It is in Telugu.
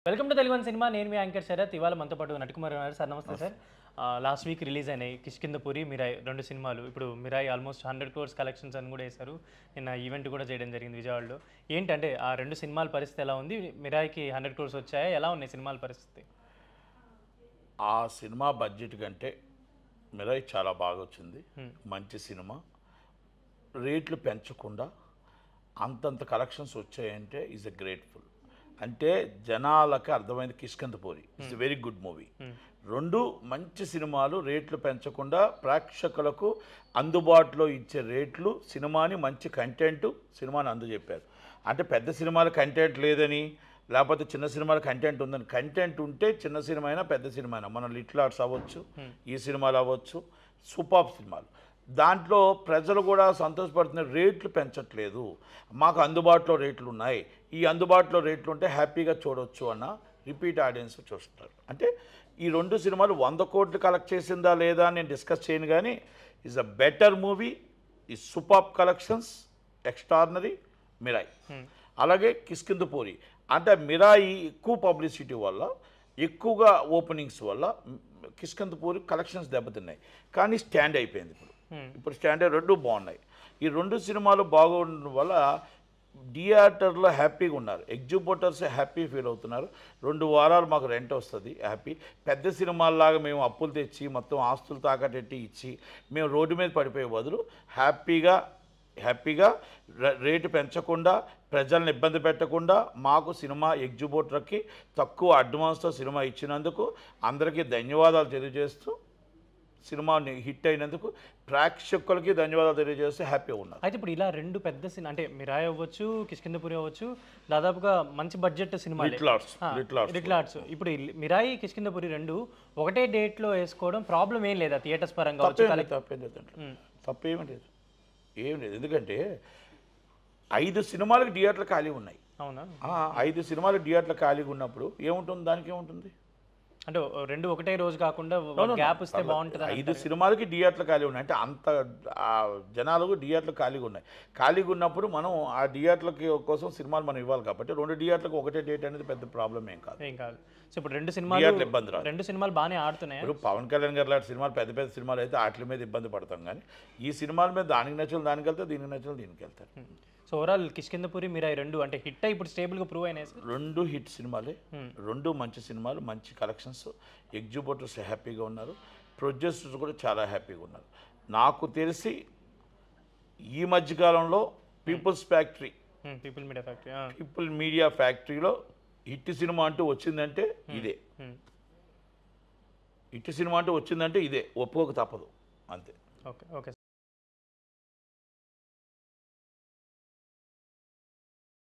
Welcome to Telugu one cinema. నేను మీ యాంకర్ శరత్. ఇవాళ మనతో పాటు నటికుమార్ ఉన్నారు. సార్ నమస్తే సార్. లాస్ట్ వీక్ రిలీజ్ అయినాయి కిష్కింధపురి, మిరాయి రెండు సినిమాలు. ఇప్పుడు మిరాయి ఆల్మోస్ట్ 100 crores కలెక్షన్స్ అని కూడా వేశారు. నిన్న ఈవెంట్ కూడా చేయడం జరిగింది విజయవాడలో. ఏంటంటే ఆ రెండు సినిమాల పరిస్థితి ఎలా ఉంది? మిరాయికి 100 crores వచ్చాయా? ఎలా ఉన్నాయి సినిమాల పరిస్థితి? ఆ సినిమా బడ్జెట్ కంటే మిరాయి చాలా బాగా వచ్చింది. మంచి సినిమా, రేట్లు పెంచకుండా అంతంత కలెక్షన్స్ వచ్చాయంటే ఈజ్ ఎ గ్రేట్ఫుల్. అంటే జనాలకి అర్థమైంది Kishkindhapuri it's very good movie. రెండు మంచి సినిమాలు, రేట్లు పెంచకుండా ప్రేక్షకులకు అందుబాటులో ఇచ్చే రేట్లు, సినిమాని మంచి కంటెంట్, సినిమాని అందజెప్పారు. అంటే పెద్ద సినిమాల కంటెంట్ లేదని, లేకపోతే చిన్న సినిమాల కంటెంట్ ఉందని. కంటెంట్ ఉంటే చిన్న సినిమా అయినా పెద్ద సినిమా అయినా, మన లిటిల్ ఆర్ట్స్ అవ్వచ్చు, ఈ సినిమాలు అవ్వచ్చు, సూపర్ సినిమాలు, దాంట్లో ప్రజలు కూడా సంతోషపడుతున్నారు. రేట్లు పెంచట్లేదు, మాకు అందుబాటులో రేట్లు ఉన్నాయి, ఈ అందుబాటులో రేట్లు ఉంటే హ్యాపీగా చూడవచ్చు అన్న రిపీట్ ఆడియన్స్ చూస్తారు. అంటే ఈ రెండు సినిమాలు 100 కోట్లు కలెక్ట్ చేసిందా లేదా అని నేను డిస్కస్ చేయను, కానీ ఈజ్ అ బెటర్ మూవీ, ఈ సూపర్ కలెక్షన్స్, ఎక్స్ట్రాడినరీ మిరాయి. అలాగే కిష్కింధపురి అంటే మిరాయి ఎక్కువ పబ్లిసిటీ వల్ల, ఎక్కువగా ఓపెనింగ్స్ వల్ల కిష్కింధపురి కలెక్షన్స్ దెబ్బతిన్నాయి, కానీ స్టాండ్ అయిపోయింది. ఇప్పుడు స్టాండ్ రెండు బాగున్నాయి. ఈ రెండు సినిమాలు బాగుండడం వల్ల థియేటర్లో హ్యాపీగా ఉన్నారు, ఎగ్జిబిటర్స్ హ్యాపీ ఫీల్ అవుతున్నారు. 2 వారాలు మాకు రెంట్ వస్తుంది, హ్యాపీ. పెద్ద సినిమాల్లాగా మేము అప్పులు తెచ్చి మొత్తం ఆస్తులు తాకట్టెట్టి ఇచ్చి మేము రోడ్డు మీద పడిపోయే బదులు హ్యాపీగా రేటు పెంచకుండా, ప్రజల్ని ఇబ్బంది పెట్టకుండా, మాకు సినిమా ఎగ్జిబిటర్కి తక్కువ అడ్వాన్స్తో సినిమా ఇచ్చినందుకు అందరికీ ధన్యవాదాలు తెలియజేస్తూ, సినిమా హిట్ అయినందుకు ప్రేక్షకులకి ధన్యవాదాలు తెలియజేస్తే హ్యాపీగా ఉన్నారు. అయితే ఇప్పుడు ఇలా రెండు పెద్ద సినిమా అంటే మిరాయి అవ్వచ్చు, కిష్కింధపురి అవ్వచ్చు, దాదాపుగా మంచి బడ్జెట్ సినిమా లిటిల్ ఆర్ట్స్. ఇప్పుడు మిరాయి, కిష్కింధపురి రెండు ఒకటే డేట్లో వేసుకోవడం ప్రాబ్లం ఏం లేదా థియేటర్స్ పరంగా? తప్పేమీ లేదు, ఏం లేదు. ఎందుకంటే 5 సినిమాలకు థియేటర్లు ఖాళీ ఉన్నాయి. అవునా? 5 సినిమాలకు థియేటర్లు ఖాళీగా ఉన్నప్పుడు ఏముంటుంది, దానికి ఏముంటుంది? అంటే రెండు ఒకటే రోజు కాకుండా గ్యాప్ ఇస్తే బాగుంటుంది. 5 సినిమాలకి థియేటర్లు ఖాళీ ఉన్నాయి అంటే అంత జనాలకు థియేటర్లు ఖాళీగా ఉన్నాయి. ఖాళీగా ఉన్నప్పుడు మనం ఆ థియేటర్లకి కోసం సినిమాలు మనం ఇవ్వాలి కాబట్టి 2 థియేటర్లకు ఒకటే డేట్ అనేది పెద్ద ప్రాబ్లం ఏం కాదు. సో ఇప్పుడు రెండు సినిమాలు ఇబ్బంది రాదు. రెండు సినిమాలు బాగానే ఆడుతున్నాయి. ఇప్పుడు పవన్ కళ్యాణ్ గారు లాంటి సినిమాలు, పెద్ద పెద్ద సినిమాలు అయితే వాటి మీద ఇబ్బంది పడతాం, కానీ ఈ సినిమాల మీద దానికి నచ్చిన దానికి వెళ్తే, దీనికి నచ్చిన దీనికి వెళ్తారు. సో ఓవరాల్ కిష్కింధపురి, మిరాయి రెండు అంటే హిట్ అయ్యి ఇప్పుడు స్టేబుల్గా ప్రూవ్ అయినాయి. రెండు హిట్ సినిమాలే, రెండు మంచి సినిమాలు, మంచి కలెక్షన్స్, ఎగ్జిబిటర్స్ హ్యాపీగా ఉన్నారు, ప్రొడ్యూసర్స్ కూడా చాలా హ్యాపీగా ఉన్నారు. నాకు తెలిసి ఈ మధ్యకాలంలో పీపుల్ మీడియా ఫ్యాక్టరీలో హిట్ సినిమా అంటూ వచ్చిందంటే ఇదే. హిట్ సినిమా అంటూ వచ్చిందంటే ఇదే, ఒప్పుకోక తప్పదు, అంతే. ఓకే.